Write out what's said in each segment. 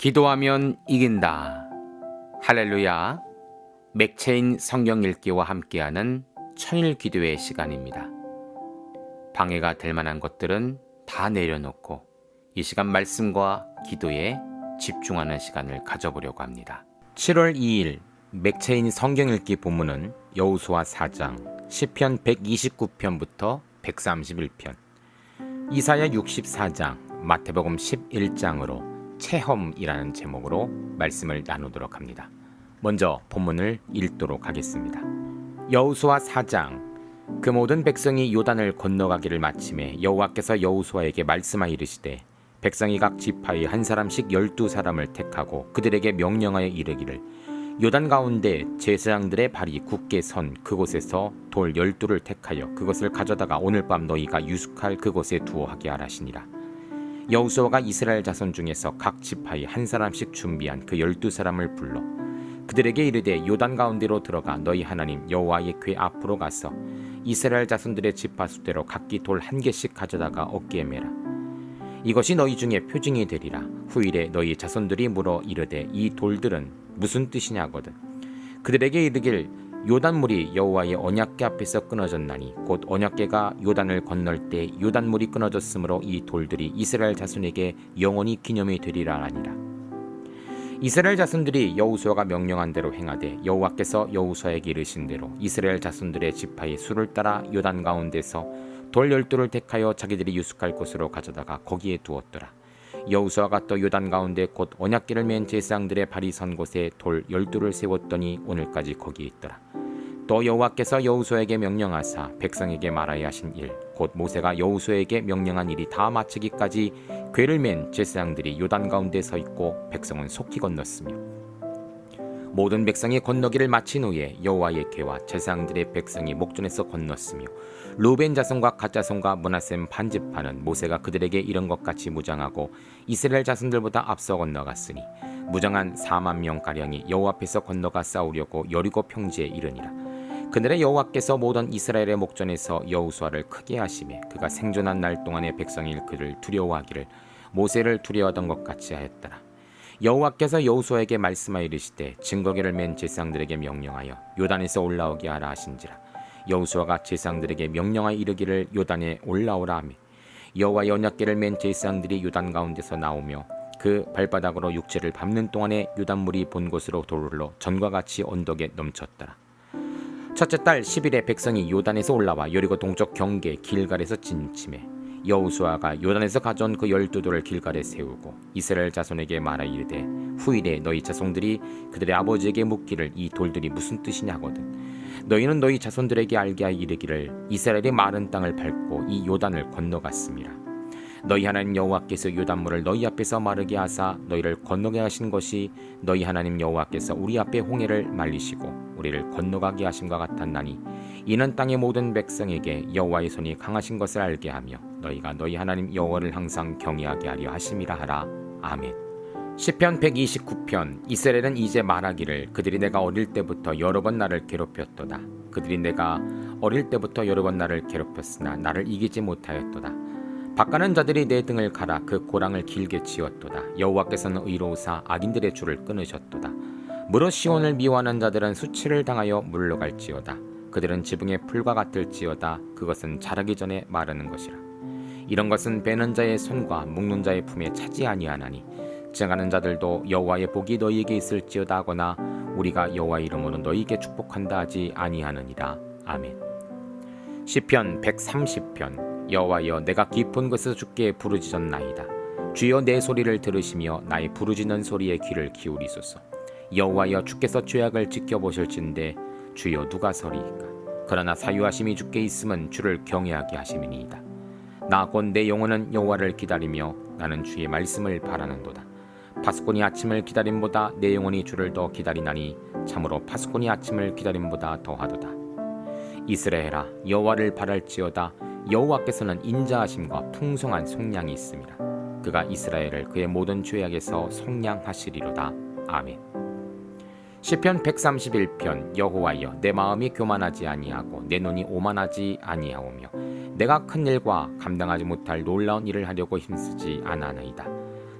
기도하면 이긴다. 할렐루야. 맥체인 성경 읽기와 함께하는 천일 기도의 시간입니다. 방해가 될 만한 것들은 다 내려놓고 이 시간 말씀과 기도에 집중하는 시간을 가져보려고 합니다. 7월 2일 맥체인 성경 읽기 본문은 여호수아 4장 시편 129편부터 131편, 이사야 64장, 마태복음 11장으로 체험이라는 제목으로 말씀을 나누도록 합니다. 먼저 본문을 읽도록 하겠습니다. 여호수아 4장. 그 모든 백성이 요단을 건너가기를 마침에 여호와께서 여호수아에게 말씀하여 이르시되, 백성이 각 지파의 한 사람씩 12사람을 택하고 그들에게 명령하여 이르기를, 요단 가운데 제사장들의 발이 굳게 선 그곳에서 돌 12를 택하여 그것을 가져다가 오늘 밤 너희가 유숙할 그곳에 두어 하게 하라시니라. 여호수아가 이스라엘 자손 중에서 각 지파의 한 사람씩 준비한 그 12사람을 불러 그들에게 이르되, 요단 가운데로 들어가 너희 하나님 여호와의 궤 앞으로 가서 이스라엘 자손들의 지파 수대로 각기 돌 1개씩 가져다가 어깨에 매라. 이것이 너희 중에 표징이 되리라. 후일에 너희 자손들이 물어 이르되, 이 돌들은 무슨 뜻이냐거든. 그들에게 이르길, 요단물이 여호와의 언약궤 앞에서 끊어졌나니 곧 언약궤가 요단을 건널 때 요단물이 끊어졌으므로 이 돌들이 이스라엘 자손에게 영원히 기념이 되리라 하니라. 이스라엘 자손들이 여호수아가 명령한 대로 행하되 여호와께서 여호수아에게 이르신 대로 이스라엘 자손들의 지파의 수를 따라 요단 가운데서 돌 12를 택하여 자기들이 유숙할 곳으로 가져다가 거기에 두었더라. 여호수아가 또 요단 가운데 곧 언약궤를 맨 제사장들의 발이 선 곳에 돌 12를 세웠더니 오늘까지 거기에 있더라. 또 여호와께서 여호수아에게 명령하사 백성에게 말하여 하신 일, 곧 모세가 여호수아에게 명령한 일이 다 마치기까지 궤를 맨 제사장들이 요단 가운데 서 있고 백성은 속히 건넜으며, 모든 백성이 건너기를 마친 후에 여호와의 궤와 제사장들의 백성이 목전에서 건넜으며, 루벤 자손과 갓 자손과 므낫세 반지파는 모세가 그들에게 이런 것 같이 무장하고 이스라엘 자손들보다 앞서 건너갔으니 무장한 4만 명가량이 여호와 앞에서 건너가 싸우려고 여리고 평지에 이르니라. 그날에 여호와께서 모든 이스라엘의 목전에서 여호수아를 크게 하시매 그가 생존한 날 동안의 백성이 그를 두려워하기를 모세를 두려워하던 것 같이 하였더라. 여호와께서 여호수아에게 말씀하여 이르시되, 증거궤를 맨 제사장들에게 명령하여 요단에서 올라오게 하라 하신지라. 여호수아가 제사장들에게 명령하여 이르기를, 요단에 올라오라 하매 여호와의 언약궤를 맨 제사장들이 요단 가운데서 나오며 그 발바닥으로 육체를 밟는 동안에 요단물이 본 곳으로 도르러 전과 같이 언덕에 넘쳤더라. 첫째 달 10일에 백성이 요단에서 올라와 여리고 동쪽 경계 길갈에서 진침해 여호수아가 요단에서 가져온 그 12돌을 길갈에 세우고 이스라엘 자손에게 말하여 이르되, 후일에 너희 자손들이 그들의 아버지에게 묻기를 이 돌들이 무슨 뜻이냐거든. 너희는 너희 자손들에게 알게 하여 이르기를, 이스라엘이 마른 땅을 밟고 이 요단을 건너갔음이라. 너희 하나님 여호와께서 요단물을 너희 앞에서 마르게 하사 너희를 건너게 하신 것이 너희 하나님 여호와께서 우리 앞에 홍해를 말리시고 우리를 건너가게 하심과 같았나니, 이는 땅의 모든 백성에게 여호와의 손이 강하신 것을 알게 하며 너희가 너희 하나님 여호와를 항상 경외하게 하려 하심이라 하라. 아멘. 시편 129편. 이스라엘은 이제 말하기를, 그들이 내가 어릴 때부터 여러 번 나를 괴롭혔도다. 그들이 내가 어릴 때부터 여러 번 나를 괴롭혔으나 나를 이기지 못하였도다. 바가는 자들이 내 등을 갈아 그 고랑을 길게 지었도다. 여호와께서는 의로우사 악인들의 줄을 끊으셨도다. 무릇 시온을 미워하는 자들은 수치를 당하여 물러갈지어다. 그들은 지붕의 풀과 같을지어다. 그것은 자라기 전에 마르는 것이라. 이런 것은 베는 자의 손과 묶는 자의 품에 차지 아니하나니, 증하는 자들도 여호와의 복이 너희에게 있을지어다 하거나 우리가 여호와 이름으로 너희에게 축복한다 하지 아니하느니라. 아멘. 시편 130편. 여호와여, 내가 깊은 곳에서 주께 부르짖었나이다. 주여, 내 소리를 들으시며 나의 부르짖는 소리에 귀를 기울이소서. 여호와여, 주께서 죄악을 지켜보실진데 주여 누가 서리이까. 그러나 사유하심이 주께 있음은 주를 경외하게 하심이니이다. 나 곧 내 영혼은 여호와를 기다리며 나는 주의 말씀을 바라는도다. 파수꾼이 아침을 기다림보다 내 영혼이 주를 더 기다리나니 참으로 파수꾼이 아침을 기다림보다 더하도다. 이스라엘아, 여호와를 바랄지어다. 여호와께서는 인자하심과 풍성한 속량이 있습니다. 그가 이스라엘을 그의 모든 죄악에서 속량하시리로다. 아멘. 시편 131편. 여호와여, 내 마음이 교만하지 아니하고 내 눈이 오만하지 아니하오며 내가 큰 일과 감당하지 못할 놀라운 일을 하려고 힘쓰지 아나나이다.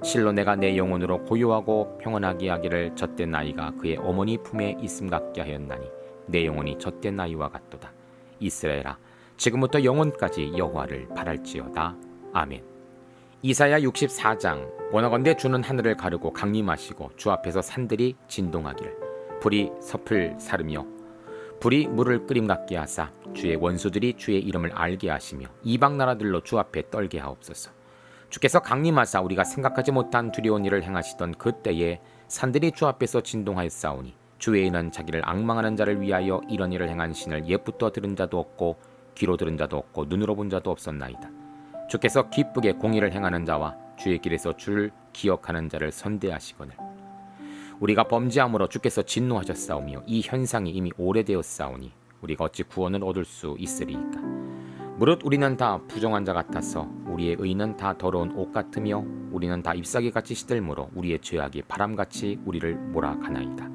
실로 내가 내 영혼으로 고요하고 평온하게 하기를 젖된 나이가 그의 어머니 품에 있음 같게 하였나니 내 영혼이 젖된 나이와 같도다. 이스라엘아, 지금부터 영원까지 여호와를 바랄지어다. 아멘. 이사야 64장. 원하건대 주는 하늘을 가르고 강림하시고 주 앞에서 산들이 진동하기를 불이 섭을 사르며 불이 물을 끓임 같게 하사 주의 원수들이 주의 이름을 알게 하시며 이방 나라들로 주 앞에 떨게 하옵소서. 주께서 강림하사 우리가 생각하지 못한 두려운 일을 행하시던 그때에 산들이 주 앞에서 진동하였사오니 주 외에는 자기를 앙망하는 자를 위하여 이런 일을 행한 신을 옛부터 들은 자도 없고 귀로 들은 자도 없고 눈으로 본 자도 없었나이다. 주께서 기쁘게 공의를 행하는 자와 주의 길에서 주를 기억하는 자를 선대하시거늘 우리가 범죄함으로 주께서 진노하셨사오며 이 현상이 이미 오래되었사오니 우리가 어찌 구원을 얻을 수 있으리이까. 무릇 우리는 다 부정한 자 같아서 우리의 의는 다 더러운 옷 같으며 우리는 다 잎사귀같이 시들므로 우리의 죄악이 바람같이 우리를 몰아가나이다.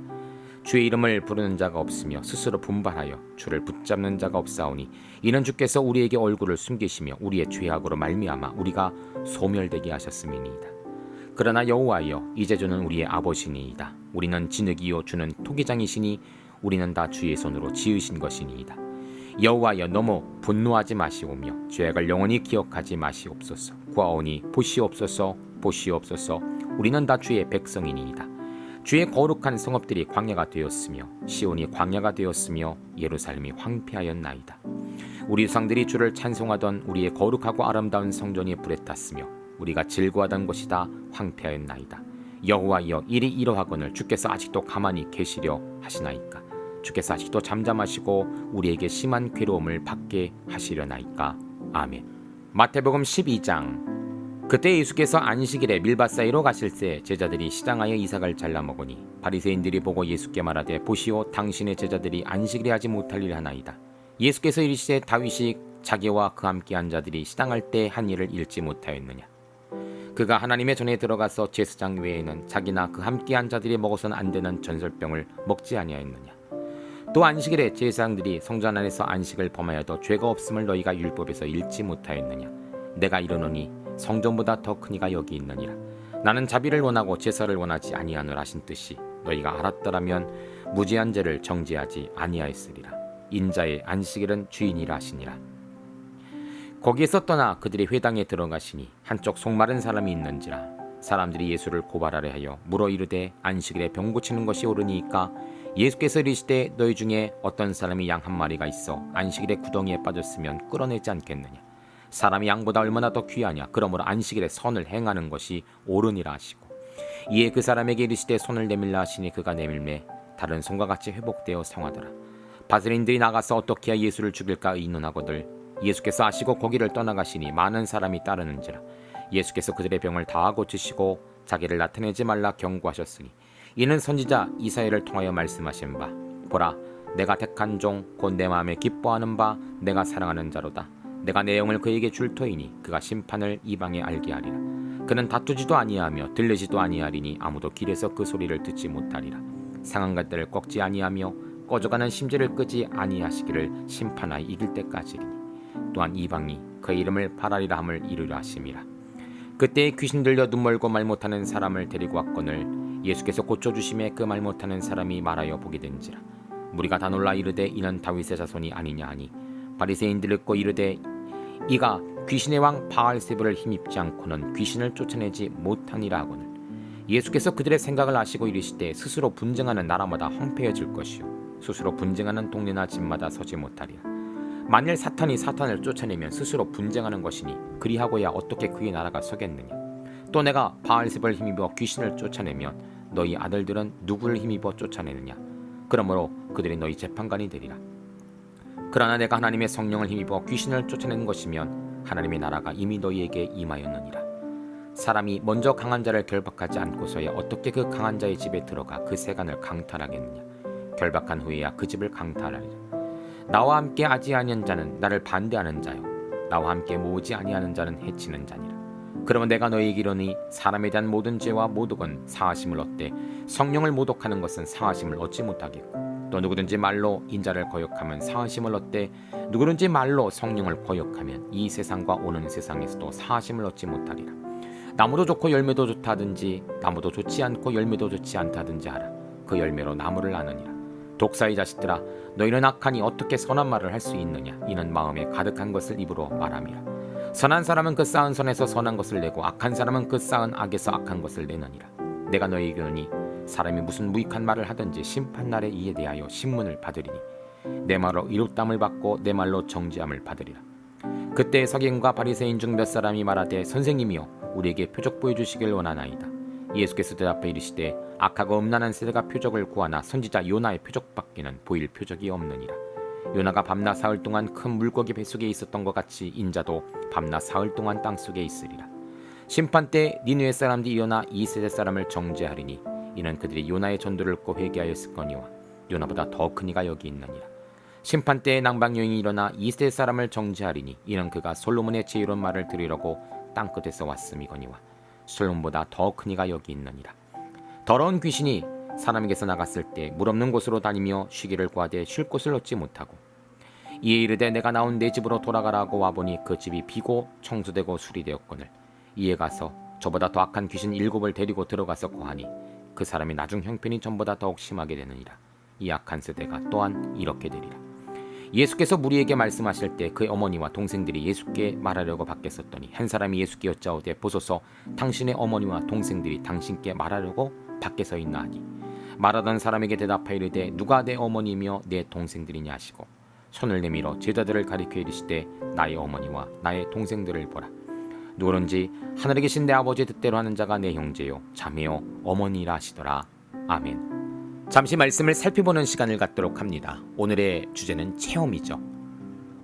주의 이름을 부르는 자가 없으며 스스로 분발하여 주를 붙잡는 자가 없사오니 이는 주께서 우리에게 얼굴을 숨기시며 우리의 죄악으로 말미암아 우리가 소멸되게 하셨음이니이다. 그러나 여호와여, 이제 주는 우리의 아버지니이다. 우리는 진흙이요 주는 토기장이시니 우리는 다 주의 손으로 지으신 것이니이다. 여호와여, 너무 분노하지 마시오며 죄악을 영원히 기억하지 마시옵소서. 구하오니 보시옵소서, 보시옵소서. 우리는 다 주의 백성이니이다. 주의 거룩한 성읍들이 광야가 되었으며 시온이 광야가 되었으며 예루살렘이 황폐하였나이다. 우리 조상들이 주를 찬송하던 우리의 거룩하고 아름다운 성전이 불에 탔으며 우리가 즐거워하던 곳이 다 황폐하였나이다. 여호와여, 일이 이러하거늘 주께서 아직도 가만히 계시려 하시나이까. 주께서 아직도 잠잠하시고 우리에게 심한 괴로움을 받게 하시려나이까. 아멘. 마태복음 12장. 그때 예수께서 안식일에 밀밭 사이로 가실새 제자들이 시장하여 이삭을 잘라 먹으니 바리새인들이 보고 예수께 말하되 보시오, 당신의 제자들이 안식일에 하지 못할 일을 하나이다. 예수께서 이르시되 다윗이 자기와 그 함께 한 자들이 시장할 때 한 일을 잃지 못하였느냐. 그가 하나님의 전에 들어가서 제사장 외에는 자기나 그 함께 한 자들이 먹어서는 안 되는 전설병을 먹지 아니하였느냐. 또 안식일에 제사장들이 성전 안에서 안식을 범하여도 죄가 없음을 너희가 율법에서 읽지 못하였느냐. 내가 이르노니 성전보다 더 큰 이가 여기 있느니라. 나는 자비를 원하고 제사를 원하지 아니하노라 하신 뜻이 너희가 알았더라면 무죄한 죄를 정죄하지 아니하였으리라. 인자의 안식일은 주인이라 하시니라. 거기에서 떠나 그들이 회당에 들어가시니 한쪽 속마른 사람이 있는지라. 사람들이 예수를 고발하려 하여 물어 이르되 안식일에 병 고치는 것이 옳으니까. 예수께서 이르시되 너희 중에 어떤 사람이 양 한 마리가 있어 안식일에 구덩이에 빠졌으면 끌어내지 않겠느냐. 사람이 양보다 얼마나 더 귀하냐. 그러므로 안식일에 선을 행하는 것이 옳으니라 하시고 이에 그 사람에게 이르시되 손을 내밀라 하시니 그가 내밀매 다른 손과 같이 회복되어 성하더라. 바리새인들이 나가서 어떻게 하여 예수를 죽일까 의논하거늘 예수께서 아시고 거기를 떠나가시니 많은 사람이 따르는지라. 예수께서 그들의 병을 다 고치시고 자기를 나타내지 말라 경고하셨으니 이는 선지자 이사야를 통하여 말씀하신 바 보라, 내가 택한 종 곧 내 마음에 기뻐하는 바 내가 사랑하는 자로다. 내가 내 영을 그에게 줄 터이니 그가 심판을 이방에 알게 하리라. 그는 다투지도 아니하며 들리지도 아니하리니 아무도 길에서 그 소리를 듣지 못하리라. 상한 것들을 꺾지 아니하며 꺼져가는 심지를 끄지 아니하시기를 심판하여 이길 때까지리니 또한 이방이 그의 이름을 바라리라 함을 이루려 하심이라. 그때에 귀신 들려 눈 멀고 말 못하는 사람을 데리고 왔거늘 예수께서 고쳐주심에 그 말 못하는 사람이 말하여 보게 된지라. 무리가 다 놀라 이르되 이는 다윗의 자손이 아니냐 하니 바리새인들 듣고 이르되 이가 귀신의 왕 바알세불을 힘입지 않고는 귀신을 쫓아내지 못하니라 하거늘 예수께서 그들의 생각을 아시고 이르시되 스스로 분쟁하는 나라마다 황폐해질 것이요 스스로 분쟁하는 동네나 집마다 서지 못하리라. 만일 사탄이 사탄을 쫓아내면 스스로 분쟁하는 것이니 그리하고야 어떻게 그의 나라가 서겠느냐. 또 내가 바알세불을 힘입어 귀신을 쫓아내면 너희 아들들은 누구를 힘입어 쫓아내느냐. 그러므로 그들이 너희 재판관이 되리라. 그러나 내가 하나님의 성령을 힘입어 귀신을 쫓아내는 것이면 하나님의 나라가 이미 너희에게 임하였느니라. 사람이 먼저 강한 자를 결박하지 않고서야 어떻게 그 강한 자의 집에 들어가 그 세간을 강탈하겠느냐. 결박한 후에야 그 집을 강탈하리라. 나와 함께 하지 아니한 자는 나를 반대하는 자요 나와 함께 모으지 아니하는 자는 해치는 자니라. 그러면 내가 너희에게 이르니 사람에 대한 모든 죄와 모독은 사하심을 얻되 성령을 모독하는 것은 사하심을 얻지 못하겠고 또 누구든지 말로 인자를 거역하면 사하심을 얻되 누구든지 말로 성령을 거역하면 이 세상과 오는 세상에서도 사하심을 얻지 못하리라. 나무도 좋고 열매도 좋다든지 나무도 좋지 않고 열매도 좋지 않다든지 하라. 그 열매로 나무를 아느니라. 독사의 자식들아, 너희는 악하니 어떻게 선한 말을 할 수 있느냐. 이는 마음에 가득한 것을 입으로 말함이라. 선한 사람은 그 쌓은 선에서 선한 것을 내고 악한 사람은 그 쌓은 악에서 악한 것을 내느니라. 내가 너희에게 이르노니 사람이 무슨 무익한 말을 하든지 심판날에 이에 대하여 신문을 받으리니 내 말로 이롭담을 받고 내 말로 정죄함을 받으리라. 그때 서기관과 바리새인 중 몇 사람이 말하되 선생님이여 우리에게 표적 보여주시길 원하나이다. 예수께서 대답해 이르시되 악하고 음란한 세대가 표적을 구하나 선지자 요나의 표적밖에는 보일 표적이 없느니라. 요나가 밤낮 사흘 동안 큰 물고기 뱃속에 있었던 것 같이 인자도 밤낮 사흘 동안 땅속에 있으리라. 심판 때 니느웨 사람들이 일어나 이 세대 사람을 정죄하리니 이는 그들이 요나의 전도를 듣고 회개하였을거니와 요나보다 더 큰 이가 여기 있느니라. 심판 때에 낭방 여인이 일어나 이 세대 사람을 정죄하리니 이는 그가 솔로몬의 지혜로운 말을 들으려고 땅끝에서 왔음이거니와 솔로몬보다 더 큰 이가 여기 있느니라. 더러운 귀신이 사람에게서 나갔을 때 물 없는 곳으로 다니며 쉬기를 구하되 쉴 곳을 얻지 못하고 이에 이르되 내가 나온 내 집으로 돌아가라고 와보니 그 집이 비고 청소되고 수리되었거늘 이에 가서 저보다 더 악한 귀신 7을 데리고 들어가서 고하니 그 사람의 나중 형편이 전보다 더욱 심하게 되느니라. 이 악한 세대가 또한 이렇게 되리라. 예수께서 무리에게 말씀하실 때 그의 어머니와 동생들이 예수께 말하려고 밖에 섰더니 한 사람이 예수께 여짜오되 보소서 당신의 어머니와 동생들이 당신께 말하려고 밖에 서 있나 하니 말하던 사람에게 대답하여 이르되 누가 내 어머니며 내 동생들이냐 하시고 손을 내밀어 제자들을 가리켜 이르시되 나의 어머니와 나의 동생들을 보라. 누구든지 하늘에 계신 내 아버지의 뜻대로 하는 자가 내 형제요 자매요 어머니라 하시더라. 아멘. 잠시 말씀을 살펴보는 시간을 갖도록 합니다. 오늘의 주제는 체험이죠.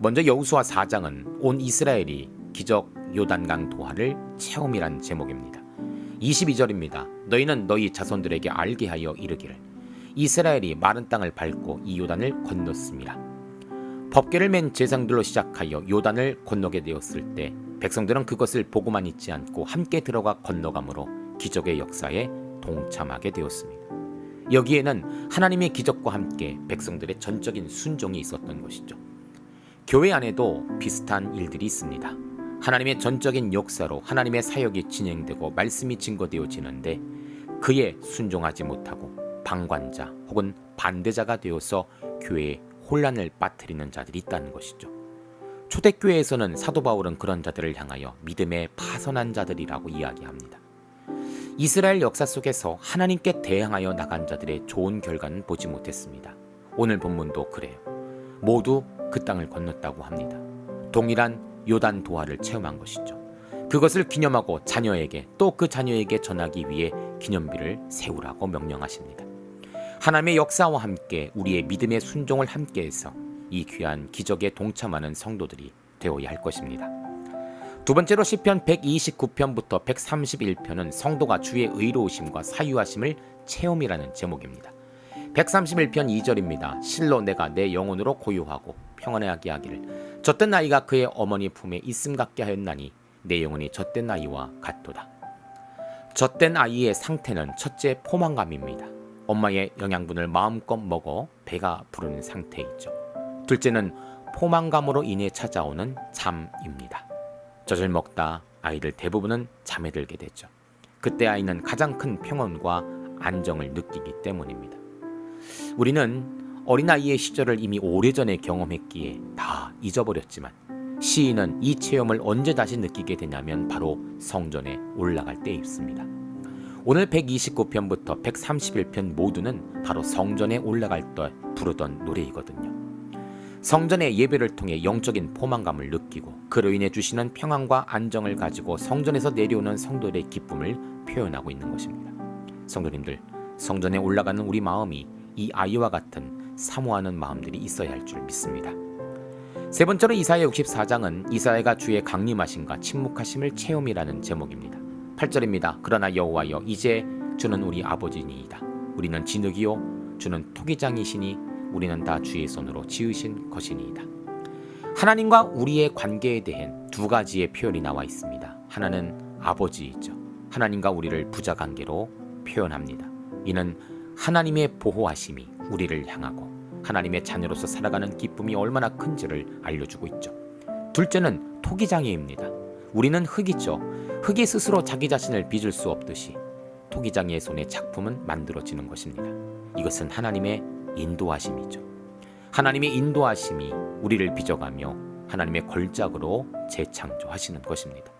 먼저 여호수아 4장은 온 이스라엘이 기적 요단강 도하를 체험이란 제목입니다. 22절입니다. 너희는 너희 자손들에게 알게 하여 이르기를 이스라엘이 마른 땅을 밟고 이 요단을 건넜습니다. 법궤를 맨 제사장들로 시작하여 요단을 건너게 되었을 때 백성들은 그것을 보고만 있지 않고 함께 들어가 건너감으로 기적의 역사에 동참하게 되었습니다. 여기에는 하나님의 기적과 함께 백성들의 전적인 순종이 있었던 것이죠. 교회 안에도 비슷한 일들이 있습니다. 하나님의 전적인 역사로 하나님의 사역이 진행되고 말씀이 증거되어지는데 그에 순종하지 못하고 방관자 혹은 반대자가 되어서 교회에 혼란을 빠뜨리는 자들이 있다는 것이죠. 초대교회에서는 사도 바울은 그런 자들을 향하여 믿음에 파선한 자들이라고 이야기합니다. 이스라엘 역사 속에서 하나님께 대항하여 나간 자들의 좋은 결과는 보지 못했습니다. 오늘 본문도 그래요. 모두 그 땅을 건넜다고 합니다. 동일한 요단 도하를 체험한 것이죠. 그것을 기념하고 자녀에게 또 그 자녀에게 전하기 위해 기념비를 세우라고 명령하십니다. 하나님의 역사와 함께 우리의 믿음의 순종을 함께해서 이 귀한 기적에 동참하는 성도들이 되어야 할 것입니다. 두 번째로 시편 129편부터 131편은 성도가 주의 의로우심과 사유하심을 체험이라는 제목입니다. 131편 2절입니다. 실로 내가 내 영혼으로 고요하고 평안하게 하기를 젖된 아이가 그의 어머니 품에 있음 같게 하였나니 내 영혼이 젖된 아이와 같도다. 젖된 아이의 상태는 첫째 포만감입니다. 엄마의 영양분을 마음껏 먹어 배가 부르는 상태이죠. 둘째는 포만감으로 인해 찾아오는 잠입니다. 젖을 먹다 아이들 대부분은 잠에 들게 되죠. 그때 아이는 가장 큰 평온과 안정을 느끼기 때문입니다. 우리는 어린아이의 시절을 이미 오래전에 경험했기에 다 잊어버렸지만 시인은 이 체험을 언제 다시 느끼게 되냐면 바로 성전에 올라갈 때 있습니다. 오늘 129편부터 131편 모두는 바로 성전에 올라갈 때 부르던 노래이거든요. 성전의 예배를 통해 영적인 포만감을 느끼고 그로 인해 주시는 평안과 안정을 가지고 성전에서 내려오는 성도들의 기쁨을 표현하고 있는 것입니다. 성도님들, 성전에 올라가는 우리 마음이 이 아이와 같은 사모하는 마음들이 있어야 할 줄 믿습니다. 세 번째로 이사야 64장은 이사야가 주의 강림하심과 침묵하심을 체험이라는 제목입니다. 8절입니다. 그러나 여호와여 이제 주는 우리 아버지니이다. 우리는 진흙이요 주는 토기장이시니 우리는 다 주의 손으로 지으신 것이니이다. 하나님과 우리의 관계에 대한 두 가지의 표현이 나와 있습니다. 하나는 아버지이죠. 하나님과 우리를 부자관계로 표현합니다. 이는 하나님의 보호하심이 우리를 향하고 하나님의 자녀로서 살아가는 기쁨이 얼마나 큰지를 알려주고 있죠. 둘째는 토기장애입니다. 우리는 흙이죠. 흙이 스스로 자기 자신을 빚을 수 없듯이 토기장이의 손에 작품은 만들어지는 것입니다. 이것은 하나님의 인도하심이죠. 하나님의 인도하심이 우리를 빚어가며 하나님의 걸작으로 재창조하시는 것입니다.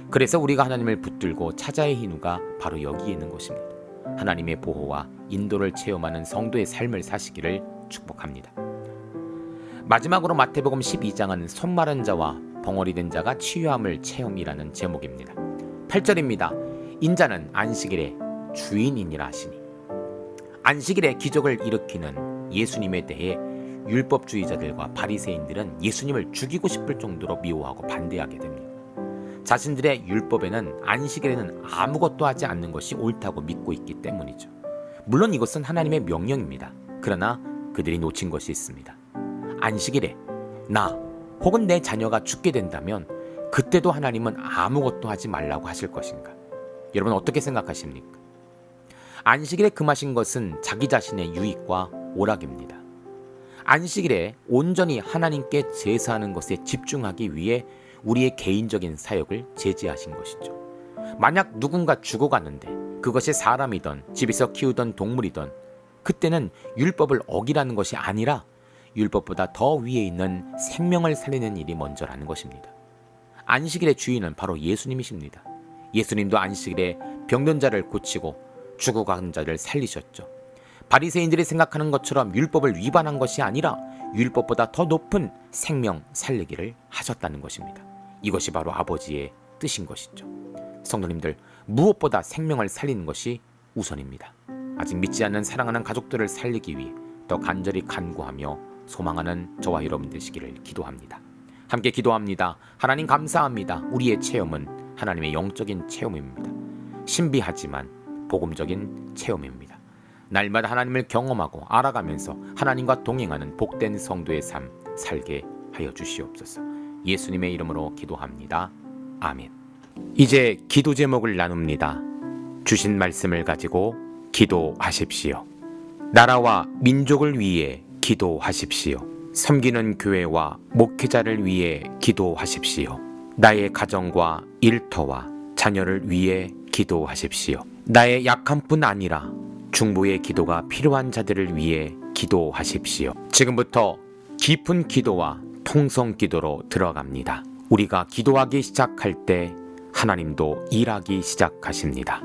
그래서 우리가 하나님을 붙들고 찾아야 할 이유가 바로 여기에 있는 것입니다. 하나님의 보호와 인도를 체험하는 성도의 삶을 사시기를 축복합니다. 마지막으로 마태복음 12장은 손마른 자와 벙어리 된 자가 치유함을 체험이라는 제목입니다. 8절입니다. 인자는 안식일의 주인이니라 하시니. 안식일에 기적을 일으키는 예수님에 대해 율법주의자들과 바리새인들은 예수님을 죽이고 싶을 정도로 미워하고 반대하게 됩니다. 자신들의 율법에는 안식일에는 아무것도 하지 않는 것이 옳다고 믿고 있기 때문이죠. 물론 이것은 하나님의 명령입니다. 그러나 그들이 놓친 것이 있습니다. 안식일에 나 혹은 내 자녀가 죽게 된다면 그때도 하나님은 아무것도 하지 말라고 하실 것인가? 여러분 어떻게 생각하십니까? 안식일에 금하신 것은 자기 자신의 유익과 오락입니다. 안식일에 온전히 하나님께 제사하는 것에 집중하기 위해 우리의 개인적인 사역을 제지하신 것이죠. 만약 누군가 죽어가는데 그것이 사람이든 집에서 키우던 동물이든 그때는 율법을 어기라는 것이 아니라 율법보다 더 위에 있는 생명을 살리는 일이 먼저라는 것입니다. 안식일의 주인은 바로 예수님이십니다. 예수님도 안식일에 병든 자를 고치고 죽어간 자를 살리셨죠. 바리새인들이 생각하는 것처럼 율법을 위반한 것이 아니라 율법보다 더 높은 생명 살리기를 하셨다는 것입니다. 이것이 바로 아버지의 뜻인 것이죠. 성도님들, 무엇보다 생명을 살리는 것이 우선입니다. 아직 믿지 않는 사랑하는 가족들을 살리기 위해 더 간절히 간구하며 소망하는 저와 여러분 되시기를 기도합니다. 함께 기도합니다. 하나님 감사합니다. 우리의 체험은 하나님의 영적인 체험입니다. 신비하지만 복음적인 체험입니다. 날마다 하나님을 경험하고 알아가면서 하나님과 동행하는 복된 성도의 삶 살게 하여 주시옵소서. 예수님의 이름으로 기도합니다. 아멘. 이제 기도 제목을 나눕니다. 주신 말씀을 가지고 기도하십시오. 나라와 민족을 위해 기도하십시오. 섬기는 교회와 목회자를 위해 기도하십시오. 나의 가정과 일터와 자녀를 위해 기도하십시오. 나의 약함뿐 아니라 중보의 기도가 필요한 자들을 위해 기도하십시오. 지금부터 깊은 기도와 통성 기도로 들어갑니다. 우리가 기도하기 시작할 때 하나님도 일하기 시작하십니다.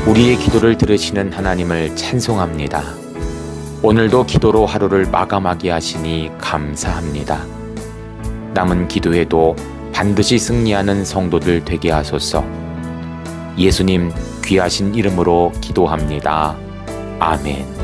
우리의 기도를 들으시는 하나님을 찬송합니다. 오늘도 기도로 하루를 마감하게 하시니 감사합니다. 남은 기도에도 반드시 승리하는 성도들 되게 하소서. 예수님 귀하신 이름으로 기도합니다. 아멘.